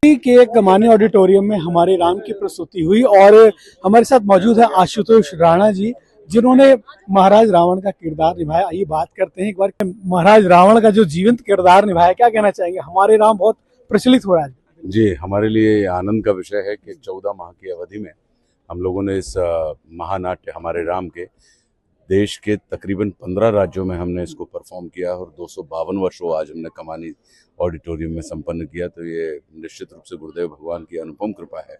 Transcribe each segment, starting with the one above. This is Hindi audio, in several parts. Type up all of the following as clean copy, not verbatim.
के कमानी ऑडिटोरियम में हमारे राम की प्रस्तुति हुई और हमारे साथ मौजूद है आशुतोष राणा जी, जिन्होंने महाराज रावण का किरदार निभाया। आइए बात करते हैं एक बार महाराज रावण का जो जीवंत किरदार निभाया, क्या कहना चाहेंगे? हमारे राम बहुत प्रचलित हो रहा है। जी, हमारे लिए आनंद का विषय है कि 14 माह की अवधि में हम लोगों ने इस महानाट्य हमारे राम के देश के तकरीबन 15 राज्यों में हमने इसको परफॉर्म किया और 252 शो आज हमने कमानी ऑडिटोरियम में संपन्न किया। तो ये निश्चित रूप से गुरुदेव भगवान की अनुपम कृपा है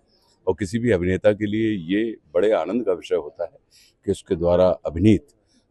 और किसी भी अभिनेता के लिए ये बड़े आनंद का विषय होता है कि उसके द्वारा अभिनीत,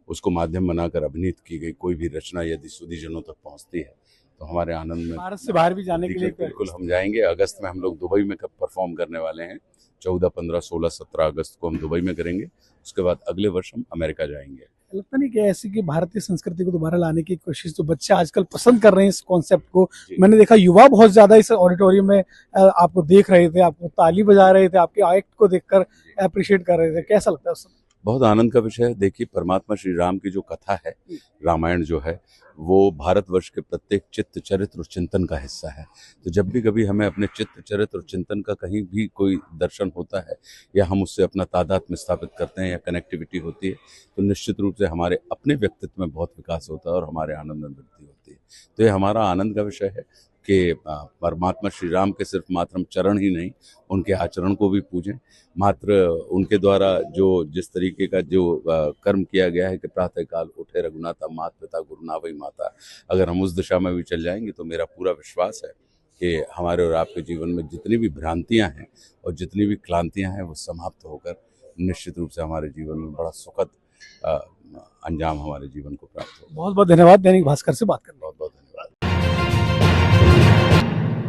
उसको माध्यम बनाकर अभिनीत की गई कोई भी रचना यदि सुधीजनों तक पहुंचती है तो हमारे आनंद में भारत से बाहर भी जाने के लिए बिल्कुल हम जाएंगे। अगस्त में हम लोग दुबई में परफॉर्म करने वाले हैं। 14, 15, 16, 17 अगस्त को हम दुबई में करेंगे। उसके बाद अगले वर्ष हम अमेरिका जाएंगे। लगता नहीं कि ऐसी कि भारतीय संस्कृति को दोबारा लाने की कोशिश, तो बच्चे आजकल पसंद कर रहे हैं इस कॉन्सेप्ट को। मैंने देखा युवा बहुत ज्यादा इस ऑडिटोरियम में आपको देख रहे थे, आपको ताली बजा रहे थे, आपके एक्ट को देखकर अप्रिशिएट कर रहे थे। कैसा लगता है उस समय? बहुत आनंद का विषय है। देखिए, परमात्मा श्री राम की जो कथा है, रामायण जो है, वो भारतवर्ष के प्रत्येक चित्त चरित्र और चिंतन का हिस्सा है। तो जब भी कभी हमें अपने चित्त चरित्र और चिंतन का कहीं भी कोई दर्शन होता है या हम उससे अपना तादात्म्य स्थापित करते हैं या कनेक्टिविटी होती है, तो निश्चित रूप से हमारे अपने व्यक्तित्व में बहुत विकास होता है और हमारे आनंद में वृद्धि होती है। तो ये हमारा आनंद का विषय है कि परमात्मा श्री राम के सिर्फ मात्र हम चरण ही नहीं, उनके आचरण को भी पूजें। मात्र उनके द्वारा जो जिस तरीके का जो कर्म किया गया है कि प्रातःकाल उठे रघुनाथा मात पिता गुरु नावई माता, अगर हम उस दिशा में भी चल जाएंगे तो मेरा पूरा विश्वास है कि हमारे और आपके जीवन में जितनी भी भ्रांतियां हैं और जितनी भी क्लांतियां हैं वो समाप्त होकर निश्चित रूप से हमारे जीवन में बड़ा सुखद अंजाम हमारे जीवन को प्राप्त हो। बहुत बहुत धन्यवाद दैनिक भास्कर से बात करने। बहुत बहुत